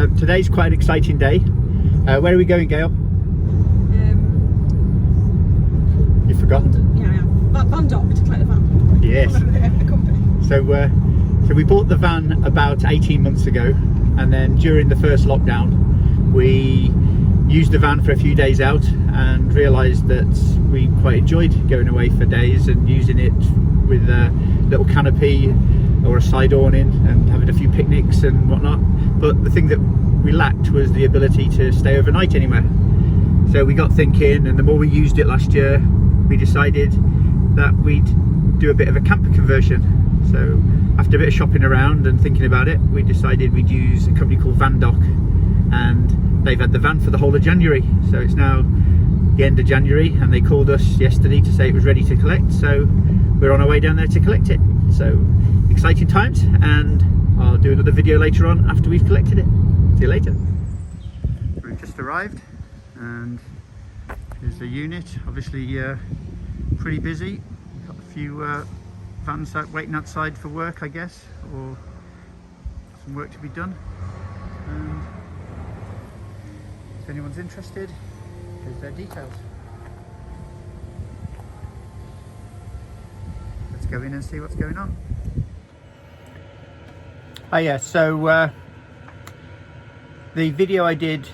Today's quite an exciting day. Where are we going, Gail? You forgot? Yeah, VanDoc to collect the van. Yes. The company. So we bought the van about 18 months ago, and then during the first lockdown we used the van for a few days out and realised that we quite enjoyed going away for days and using it with a little canopy or a side awning and having a few picnics and whatnot. But the thing that we lacked was the ability to stay overnight anywhere. So we got thinking, and the more we used it last year, we decided that we'd do a bit of a camper conversion. So after a bit of shopping around and thinking about it, we decided we'd use a company called VanDoc, and they've had the van for the whole of January. So it's now the end of January, and they called us yesterday to say it was ready to collect. So we're on our way down there to collect it. So exciting times, and I'll do another video later on after we've collected it. See you later. We've just arrived, and here's the unit. Obviously pretty busy. Got a few vans out waiting outside for work, I guess, or some work to be done. And if anyone's interested, here's their details. Let's go in and see what's going on. Oh yeah, so the video I did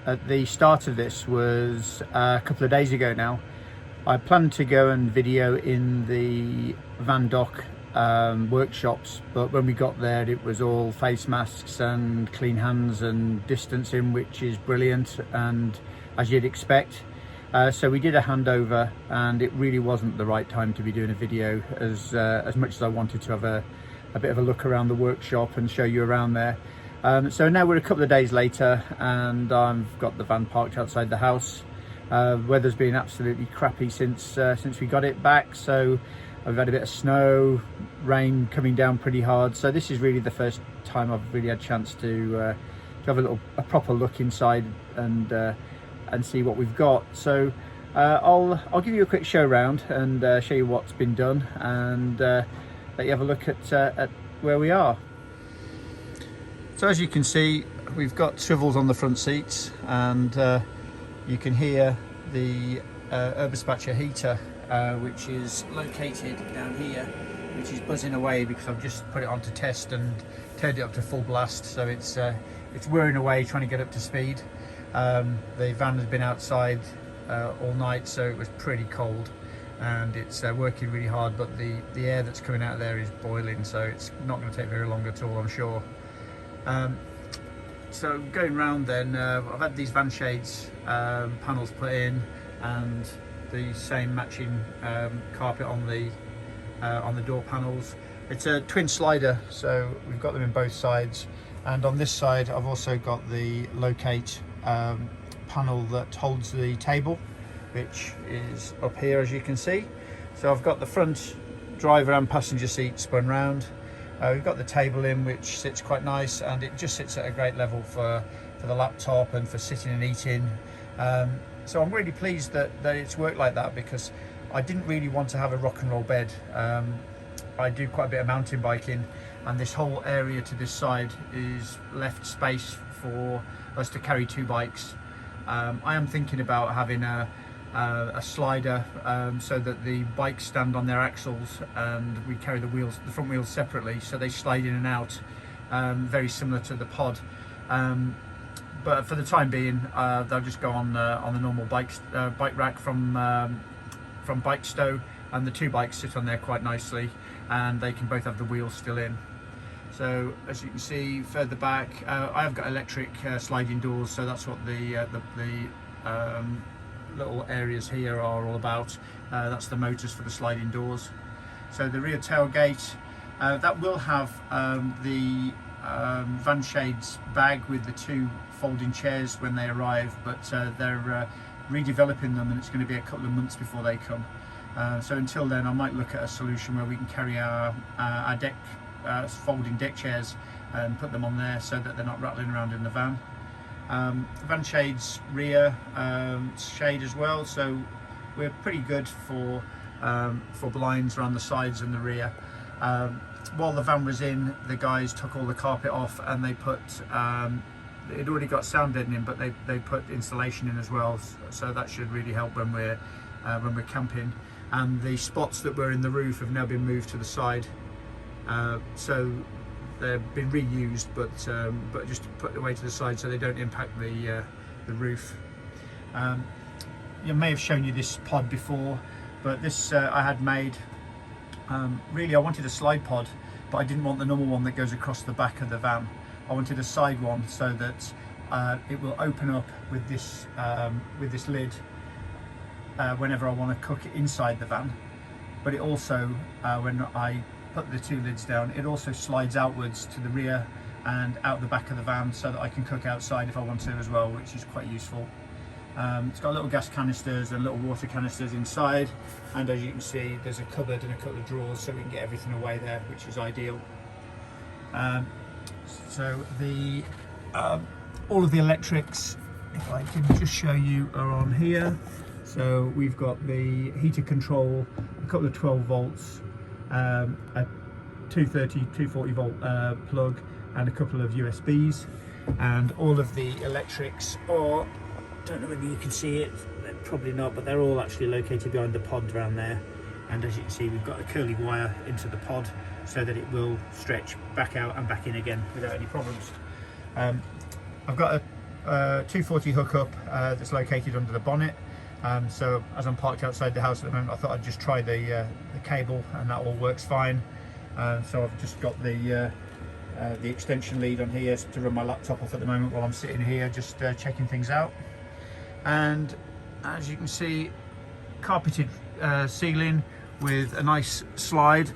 at the start of this was a couple of days ago now. I planned to go and video in the VanDoc workshops, but when we got there it was all face masks and clean hands and distancing, which is brilliant and as you'd expect. So we did a handover, and it really wasn't the right time to be doing a video as much as I wanted to have a bit of a look around the workshop and show you around there. So now we're a couple of days later, and I've got the van parked outside the house. Weather's been absolutely crappy since we got it back, so I've had a bit of snow, rain coming down pretty hard. So this is really the first time I've really had a chance to have a proper look inside and see what we've got. So I'll give you a quick show around and show you what's been done, and let you have a look at where we are. So as you can see, we've got swivels on the front seats, and you can hear the Urbaspatcher heater, which is located down here, which is buzzing away because I've just put it on to test and turned it up to full blast. So it's whirring away trying to get up to speed. The van has been outside all night, so it was pretty cold, and it's working really hard, but the air that's coming out of there is boiling, so it's not going to take very long at all, I'm sure. So going round then, I've had these van shades panels put in, and the same matching carpet on the door panels. It's a twin slider, so we've got them in both sides, and on this side I've also got the locate panel that holds the table, which is up here, as you can see. So I've got the front driver and passenger seat spun round. We've got the table in, which sits quite nice, and it just sits at a great level for the laptop and for sitting and eating. So I'm really pleased that it's worked like that, because I didn't really want to have a rock and roll bed. I do quite a bit of mountain biking, and this whole area to this side is left space for us to carry two bikes. I am thinking about having a slider, so that the bikes stand on their axles and we carry the front wheels separately, so they slide in and out, very similar to the pod. But for the time being, they'll just go on the normal bike rack from Bike Stow, and the two bikes sit on there quite nicely, and they can both have the wheels still in. So as you can see further back, I have got electric sliding doors, so that's what the little areas here are all about. That's the motors for the sliding doors. So the rear tailgate, that will have the van shades bag with the two folding chairs when they arrive, but they're redeveloping them, and it's going to be a couple of months before they come. So until then, I might look at a solution where we can carry our deck folding deck chairs and put them on there, so that they're not rattling around in the van. Van shades rear shade as well, so we're pretty good for blinds around the sides and the rear. While the van was in, the guys took all the carpet off, and they put it already got sound deadening, but they put insulation in as well, so that should really help when we're camping. And the spots that were in the roof have now been moved to the side, so they've been reused, but just put away to the side so they don't impact the roof. I may have shown you this pod before, but this I had made. Really, I wanted a slide pod, but I didn't want the normal one that goes across the back of the van. I wanted a side one so that it will open up with this lid whenever I want to cook inside the van. But it also, when I put the two lids down, it also slides outwards to the rear and out the back of the van so that I can cook outside if I want to as well, which is quite useful. It's got little gas canisters and little water canisters inside, and as you can see there's a cupboard and a couple of drawers so we can get everything away there, which is ideal. So the all of the electrics, if I can just show you, are on here. So we've got the heater control, a couple of 12 volts, a 230, 240 volt plug, and a couple of USBs. And all of the electrics are, don't know whether you can see it, probably not, but they're all actually located behind the pod around there. And as you can see, we've got a curly wire into the pod so that it will stretch back out and back in again without any problems. I've got a 240 hookup that's located under the bonnet. So as I'm parked outside the house at the moment, I thought I'd just try the cable, and that all works fine. So I've just got the extension lead on here to run my laptop off at the moment while I'm sitting here just checking things out. And as you can see, carpeted ceiling with a nice slide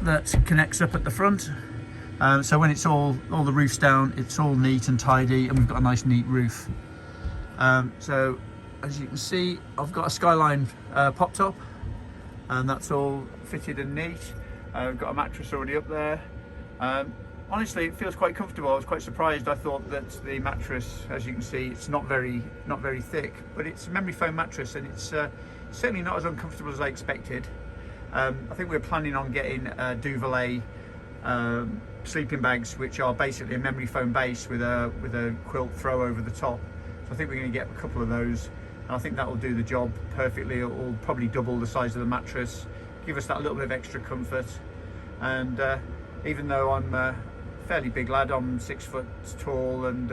that connects up at the front. So when it's all the roof's down, it's all neat and tidy, and we've got a nice neat roof. So as you can see, I've got a Skyline pop top, and that's all fitted and neat. I've got a mattress already up there. Honestly, it feels quite comfortable. I was quite surprised. I thought that the mattress, as you can see, it's not very thick, but it's a memory foam mattress, and it's certainly not as uncomfortable as I expected. I think we're planning on getting Duvet sleeping bags, which are basically a memory foam base with a quilt throw over the top. So I think we're going to get a couple of those, and I think that will do the job perfectly. It will probably double the size of the mattress, give us that little bit of extra comfort. And even though I'm a fairly big lad, I'm 6 foot tall and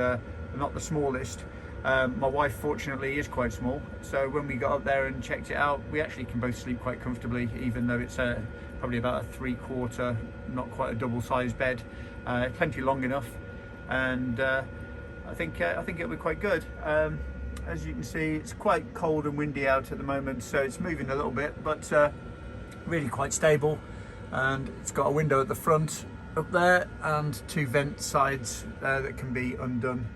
not the smallest, my wife fortunately is quite small, so when we got up there and checked it out, we actually can both sleep quite comfortably, even though it's probably about a 3/4, not quite a double sized bed. Plenty long enough, and I think it'll be quite good. As you can see, it's quite cold and windy out at the moment, so it's moving a little bit, but really quite stable. And it's got a window at the front up there and two vent sides that can be undone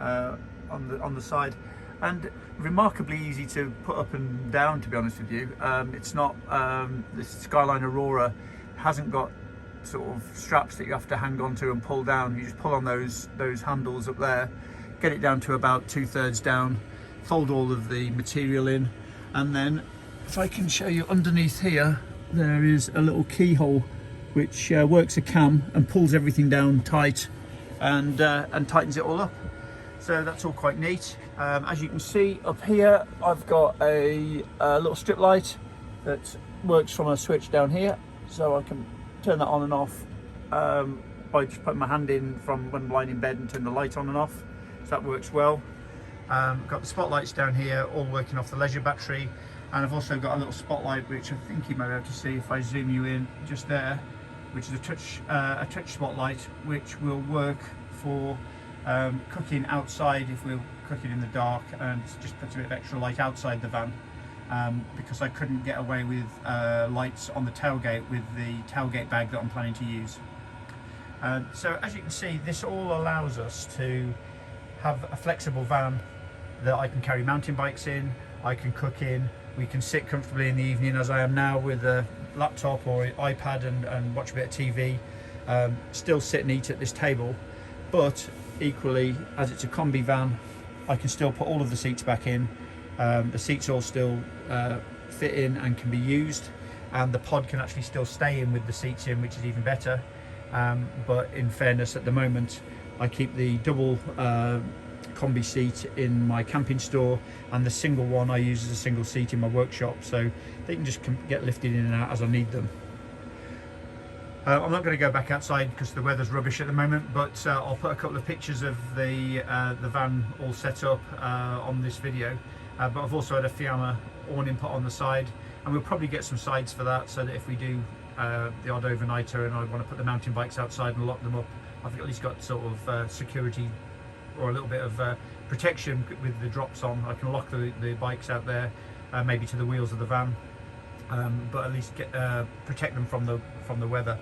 on the side, and remarkably easy to put up and down, to be honest with you. It's not this Skyline Aurora hasn't got sort of straps that you have to hang on to and pull down. You just pull on those handles up there, get it down to about 2/3 down, fold all of the material in, and then if I can show you underneath here, there is a little keyhole which works a cam and pulls everything down tight and tightens it all up. So that's all quite neat. As you can see up here, I've got a little strip light that works from a switch down here, so I can turn that on and off by just putting my hand in from when I'm lying in bed and turn the light on and off. So that works well. Got the spotlights down here, all working off the leisure battery, and I've also got a little spotlight which I think you might be able to see if I zoom you in just there, which is a touch spotlight, which will work for cooking outside if we're cooking in the dark, and just puts a bit of extra light outside the van, because I couldn't get away with lights on the tailgate with the tailgate bag that I'm planning to use. So as you can see, this all allows us to have a flexible van that I can carry mountain bikes in, I can cook in, we can sit comfortably in the evening as I am now with a laptop or iPad and watch a bit of TV, still sit and eat at this table. But equally, as it's a Kombi van, I can still put all of the seats back in. The seats all still fit in and can be used, and the pod can actually still stay in with the seats in, which is even better. But in fairness, at the moment I keep the double Kombi seat in my camping store, and the single one I use as a single seat in my workshop, so they can just get lifted in and out as I need them. I'm not going to go back outside because the weather's rubbish at the moment, but I'll put a couple of pictures of the van all set up on this video. But I've also had a Fiamma awning put on the side, and we'll probably get some sides for that, so that if we do the odd overnighter and I want to put the mountain bikes outside and lock them up, I've at least got sort of security or a little bit of protection with the drops on. I can lock the bikes out there, maybe to the wheels of the van, but at least protect them from the weather.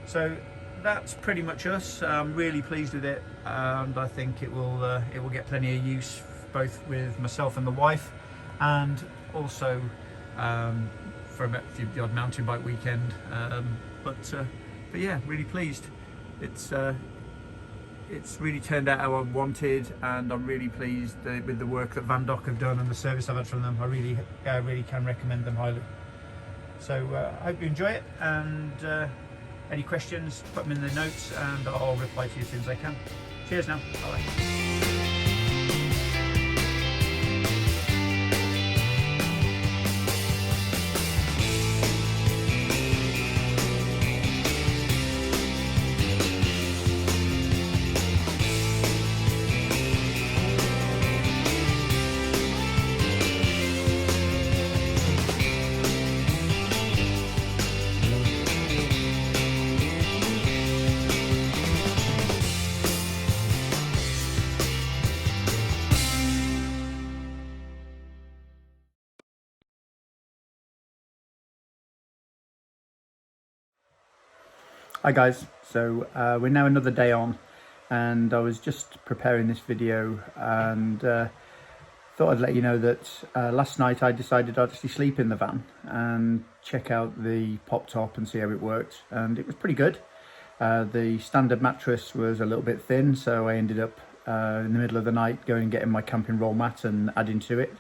So that's pretty much us. I'm really pleased with it, and I think it will get plenty of use both with myself and the wife, and also for the odd mountain bike weekend. But yeah, really pleased. It's really turned out how I wanted, and I'm really pleased with the work that VanDoc have done and the service I've had from them. I really can recommend them highly. So I hope you enjoy it, and any questions, put them in the notes and I'll reply to you as soon as I can. Cheers now. Bye. Hi guys, so we're now another day on, and I was just preparing this video and thought I'd let you know that last night I decided I'd actually sleep in the van and check out the pop top and see how it worked, and it was pretty good. The standard mattress was a little bit thin, so I ended up in the middle of the night going and getting my camping roll mat and adding to it.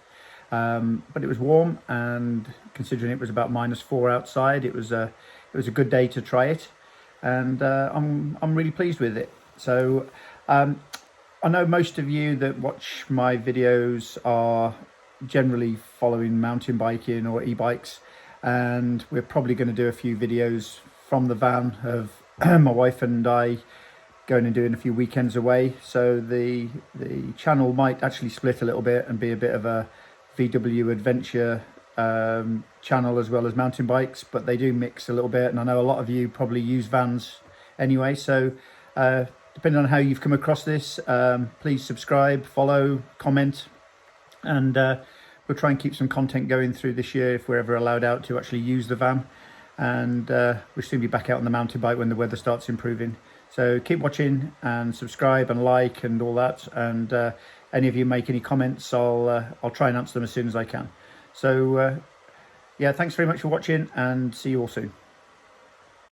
But it was warm, and considering it was about -4 outside, it was a good day to try it. And I'm really pleased with it. So I know most of you that watch my videos are generally following mountain biking or e-bikes, and we're probably going to do a few videos from the van of my wife and I going and doing a few weekends away. So the channel might actually split a little bit and be a bit of a VW adventure channel as well as mountain bikes, but they do mix a little bit, and I know a lot of you probably use vans anyway, so depending on how you've come across this, please subscribe, follow, comment, and we'll try and keep some content going through this year if we're ever allowed out to actually use the van, and we'll soon be back out on the mountain bike when the weather starts improving. So keep watching and subscribe and like and all that, and any of you make any comments, I'll try and answer them as soon as I can. So yeah, thanks very much for watching, and see you all soon.